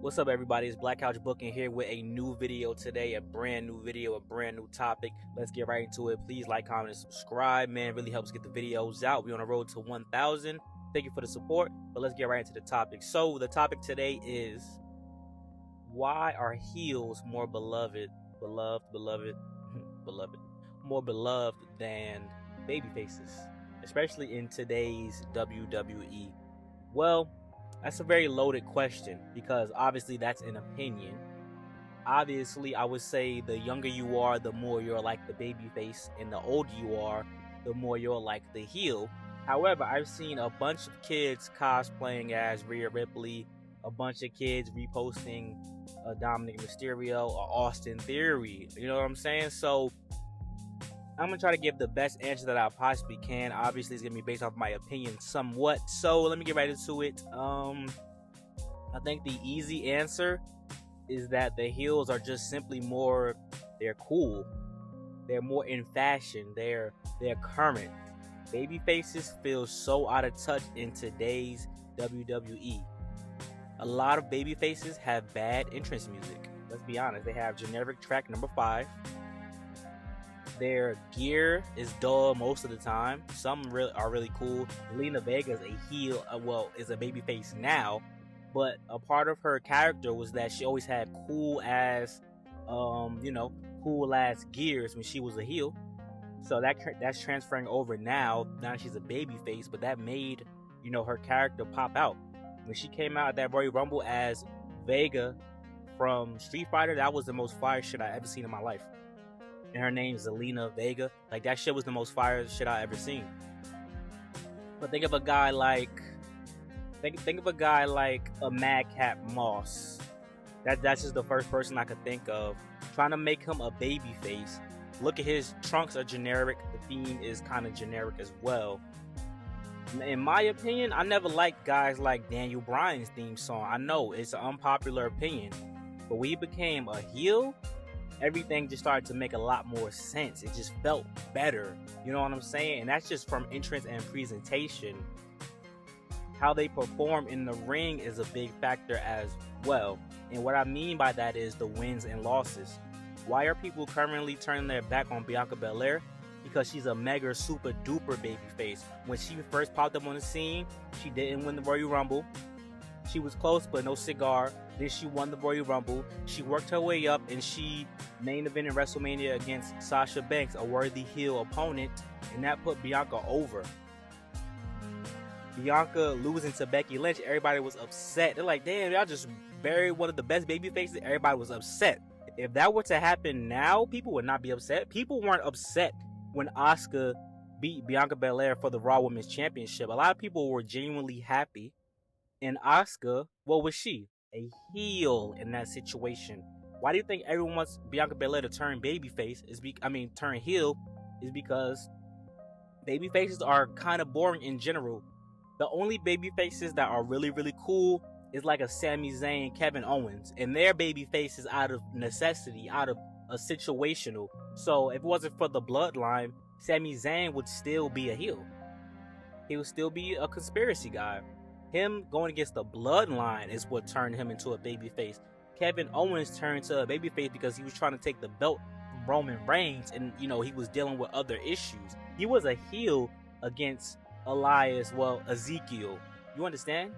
What's up, everybody? It's Black Couch Booking here with a new video today, a brand new video, a brand new topic. Let's get right into it. Please like, comment, and subscribe, man. It really helps get the videos out. We're on the road to 1,000. Thank you for the support, but let's get right into the topic. So the topic today is, why are heels more beloved, more beloved than baby faces, especially in today's WWE? Well, that's a very loaded question because obviously that's an opinion. Obviously, I would say the younger you are, the more you're like the baby face, and the older you are, the more you're like the heel. However, I've seen a bunch of kids cosplaying as Rhea Ripley, a bunch of kids reposting Dominic Mysterio or Austin Theory. You know what I'm saying? So I'm going to try to give the best answer that I possibly can. Obviously, it's going to be based off my opinion somewhat. So let me get right into it. I think the easy answer is that the heels are just simply more, they're cool. They're more in fashion. They're current. Baby faces feel so out of touch in today's WWE. A lot of baby faces have bad entrance music. Let's be honest. They have generic track number 5. Their gear is dull most of the time. Some are really cool. Zelina Vega is a heel, is a babyface now, but a part of her character was that she always had cool ass gears when she was a heel. So that's transferring over now. Now she's a babyface, but that made her character pop out. When she came out at that Royal Rumble as Vega from Street Fighter, that was the most fire shit I ever seen in my life. And her name's Zelina Vega. Like, that shit was the most fire shit I ever seen. But think of a guy like a Madcap Moss. That's just the first person I could think of. Trying to make him a baby face. Look at his trunks are generic. The theme is kind of generic as well. In my opinion, I never liked guys like Daniel Bryan's theme song. I know it's an unpopular opinion, but when he became a heel, everything just started to make a lot more sense. It just felt better. You know what I'm saying? And that's just from entrance and presentation. How they perform in the ring is a big factor as well. And what I mean by that is the wins and losses. Why are people currently turning their back on Bianca Belair? Because she's a mega super duper babyface. When she first popped up on the scene, she didn't win the Royal Rumble. She was close, but no cigar. Then she won the Royal Rumble. She worked her way up, and she main evented WrestleMania against Sasha Banks, a worthy heel opponent, and that put Bianca over. Bianca losing to Becky Lynch, everybody was upset. They're like, damn, y'all just buried one of the best baby faces. Everybody was upset. If that were to happen now, people would not be upset. People weren't upset when Asuka beat Bianca Belair for the Raw Women's Championship. A lot of people were genuinely happy. And Asuka, what was she? A heel in that situation. Why do you think everyone wants Bianca Belair to turn babyface? Turn heel is because baby faces are kind of boring in general. The only baby faces that are really, really cool is like a Sami Zayn, Kevin Owens, and their baby faces out of necessity, out of a situational. So if it wasn't for the bloodline, Sami Zayn would still be a heel. He would still be a conspiracy guy. Him going against the bloodline is what turned him into a babyface. Kevin Owens turned to a babyface because he was trying to take the belt from Roman Reigns, and he was dealing with other issues. He was a heel against Ezekiel. You understand?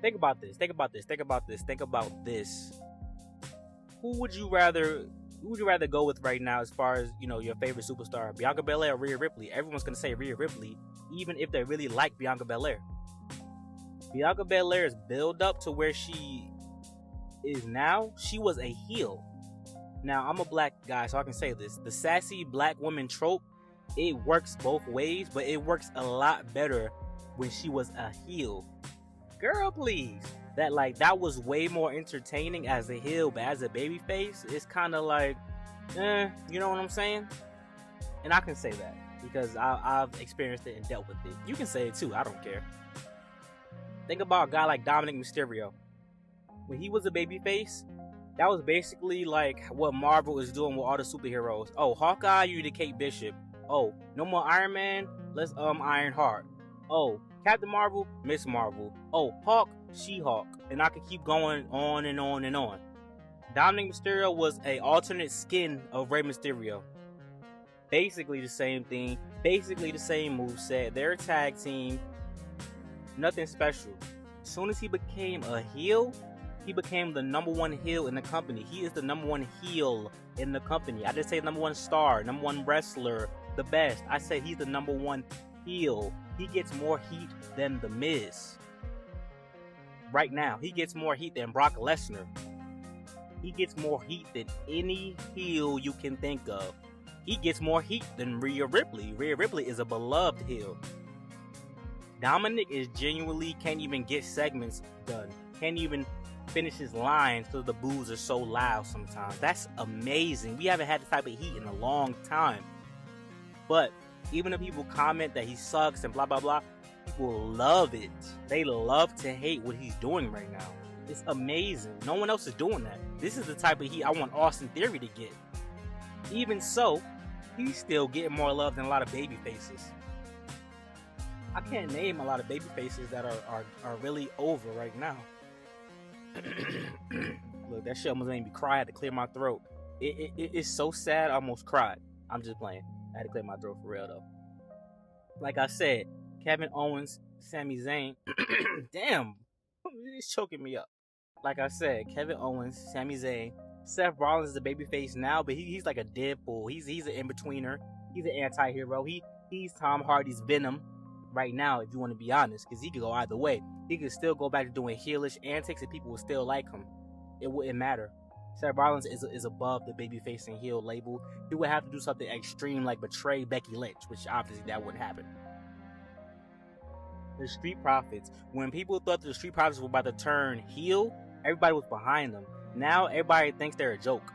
Think about this. Who would you rather go with right now as far as your favorite superstar? Bianca Belair or Rhea Ripley? Everyone's gonna say Rhea Ripley, even if they really like Bianca Belair. Bianca Belair's build up to where she is now, she was a heel. Now, I'm a black guy, so I can say this. The sassy black woman trope, it works both ways, but it works a lot better when she was a heel. Girl, please. That was way more entertaining as a heel, but as a babyface, it's kind of like, you know what I'm saying? And I can say that because I've experienced it and dealt with it. You can say it too, I don't care. Think about a guy like Dominic Mysterio. When he was a babyface, that was basically like what Marvel is doing with all the superheroes. Oh, Hawkeye, you need Kate Bishop. Oh, no more Iron Man, let's Iron Heart. Oh, Captain Marvel, Miss Marvel. Oh, Hawk, She-Hulk. And I could keep going on and on and on. Dominic Mysterio was a alternate skin of Rey Mysterio. Basically the same thing. Basically the same moveset. They're a tag team. Nothing special. As soon as he became a heel, he became the #1 heel in the company. He is the #1 heel in the company. I didn't say #1 star, #1 wrestler, the best. I said he's the #1 heel. He gets more heat than The Miz. Right now, he gets more heat than Brock Lesnar. He gets more heat than any heel you can think of. He gets more heat than Rhea Ripley. Rhea Ripley is a beloved heel. Dominic is genuinely can't even get segments done. Can't even finish his lines because the boos are so loud sometimes. That's amazing. We haven't had this type of heat in a long time. But even if people comment that he sucks and blah blah blah, people love it. They love to hate what he's doing right now. It's amazing. No one else is doing that. This is the type of heat I want Austin Theory to get. Even so, he's still getting more love than a lot of baby faces. I can't name a lot of baby faces that are really over right now. Look, that shit almost made me cry. I had to clear my throat. It's so sad I almost cried. I'm just playing. I had to clear my throat for real though. Like I said, Kevin Owens, Sami Zayn. Damn, it's choking me up. Like I said, Kevin Owens, Sami Zayn. Seth Rollins is a babyface now, but he's like a Deadpool. He's an in-betweener. He's an anti-hero. He's Tom Hardy's Venom right now, if you want to be honest, because he could go either way. He could still go back to doing heelish antics and people would still like him. It wouldn't matter. Seth Rollins is above the babyface and heel label. He would have to do something extreme like betray Becky Lynch, which obviously that wouldn't happen. The Street Profits. When people thought the Street Profits were about to turn heel, everybody was behind them. Now everybody thinks they're a joke.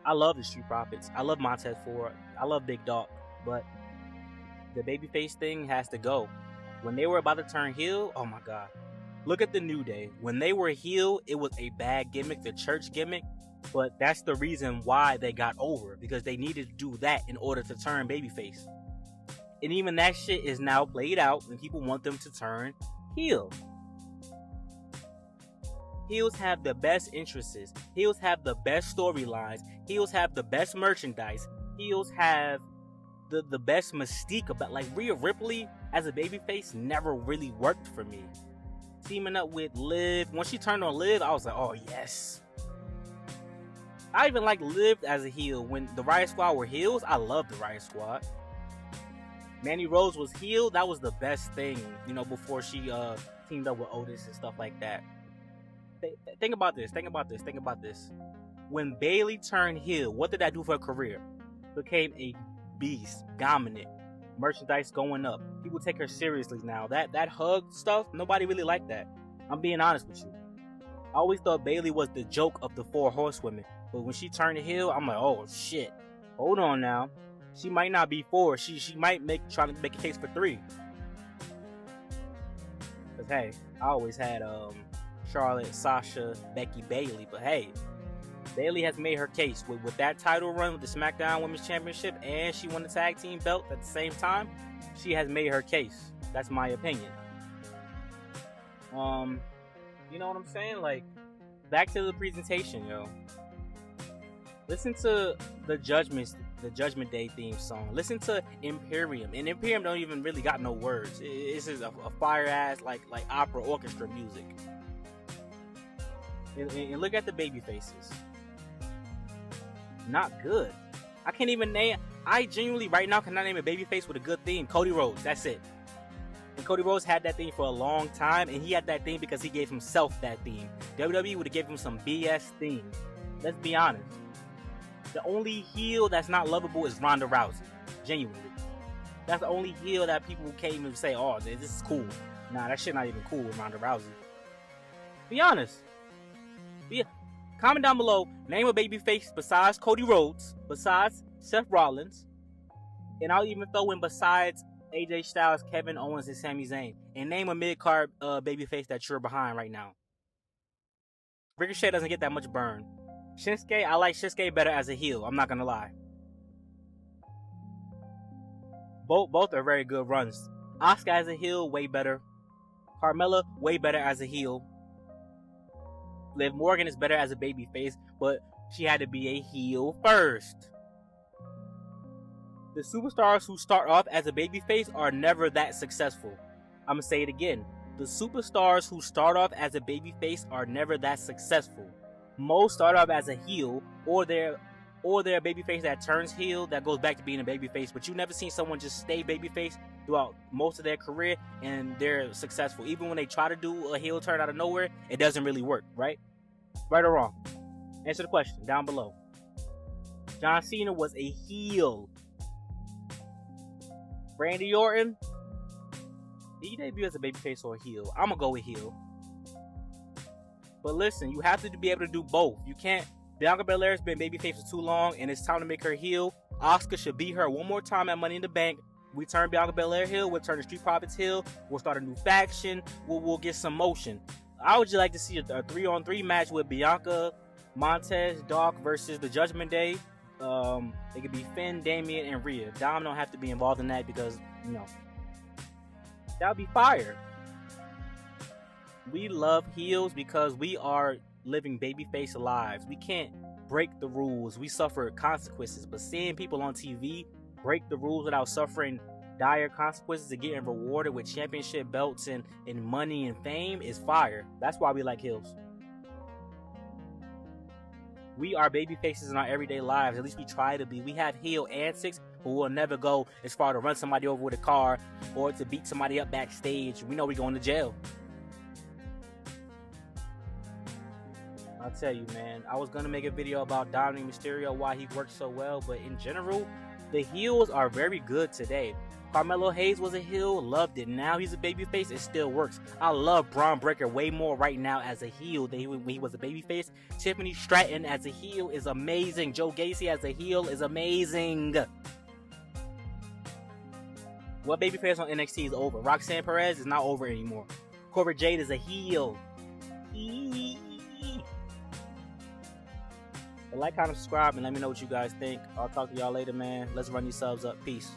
I love the Street Profits. I love Montez Ford. I love Big Dog. But the babyface thing has to go. When they were about to turn heel, oh my god. Look at the New Day. When they were heel, it was a bad gimmick, the church gimmick. But that's the reason why they got over. Because they needed to do that in order to turn babyface. And even that shit is now played out and people want them to turn heel. Heels have the best interests. Heels have the best storylines. Heels have the best merchandise. Heels have the best mystique about, like, Rhea Ripley as a babyface never really worked for me. Teaming up with Liv, when she turned on Liv, I was like, oh yes. I even like Liv as a heel. When the Riot Squad were heels, I loved the Riot Squad. Mandy Rose was heel, that was the best thing, you know, before she teamed up with Otis and stuff like that. Think about this. When Bayley turned heel, what did that do for her career? Became a beast, dominant, merchandise going up. People take her seriously now. That hug stuff, nobody really liked that. I'm being honest with you. I always thought Bayley was the joke of the 4 horsewomen, but when she turned heel, I'm like, oh shit. Hold on now. She might not be 4. She might try to make a case for 3. Cause hey, I always had Charlotte, Sasha, Becky, Bayley, but hey, Bayley has made her case with that title run with the SmackDown Women's Championship, and she won the tag team belt at the same time. She has made her case. That's my opinion. You know what I'm saying? Like, back to the presentation, yo. Listen to the Judgment Day theme song. Listen to Imperium, and Imperium don't even really got no words. It's just a fire ass like opera orchestra music. And look at the baby faces. Not good. I can't even name. I genuinely right now cannot name a baby face with a good theme. Cody Rhodes. That's it. And Cody Rhodes had that theme for a long time, and he had that theme because he gave himself that theme. WWE would have given him some BS theme. Let's be honest. The only heel that's not lovable is Ronda Rousey. Genuinely. That's the only heel that people can't even say, oh, this is cool. Nah, that shit not even cool with Ronda Rousey. Be honest. Comment down below, name a babyface besides Cody Rhodes, besides Seth Rollins, and I'll even throw in besides AJ Styles, Kevin Owens, and Sami Zayn, and name a mid-card babyface that you're behind right now. Ricochet doesn't get that much burn. Shinsuke, I like Shinsuke better as a heel, I'm not gonna lie. Both are very good runs. Asuka as a heel, way better. Carmella, way better as a heel. Liv Morgan is better as a babyface, but she had to be a heel first. The superstars who start off as a babyface are never that successful. I'm going to say it again. The superstars who start off as a babyface are never that successful. Most start off as a heel, or they're a babyface that turns heel that goes back to being a babyface, but you've never seen someone just stay babyface throughout most of their career and they're successful. Even when they try to do a heel turn out of nowhere, it doesn't really work, right? Right or wrong? Answer the question down below. John Cena was a heel. Randy Orton, did he debut as a babyface or a heel? I'm gonna go with heel. But listen, you have to be able to do both. You can't. Bianca Belair's been babyface for too long, and it's time to make her heel. Asuka should beat her one more time at Money in the Bank. We turn Bianca Belair heel. We'll turn the Street Profits heel. We'll start a new faction. We'll get some motion. I would just like to see a 3-on-3 match with Bianca, Montez, Doc versus the Judgment Day. It could be Finn, Damian, and Rhea. Dom don't have to be involved in that because, you know, that would be fire. We love heels because we are living babyface lives. We can't break the rules. We suffer consequences. But seeing people on TV break the rules without suffering dire consequences and getting rewarded with championship belts and money and fame is fire. That's why we like heels. We are baby faces in our everyday lives. At least we try to be. We have heel antics, but we'll never go as far to run somebody over with a car or to beat somebody up backstage. We know we're going to jail. I'll tell you, man, I was going to make a video about Dominic Mysterio, why he works so well, but in general, the heels are very good today. Carmelo Hayes was a heel, loved it. Now he's a babyface, it still works. I love Braun Breaker way more right now as a heel than when he was a babyface. Tiffany Stratton as a heel is amazing. Joe Gacy as a heel is amazing. What babyface on NXT is over? Roxanne Perez is not over anymore. Cobra Jade is a heel. Like, comment, subscribe, and let me know what you guys think. I'll talk to y'all later, man. Let's run these subs up. Peace.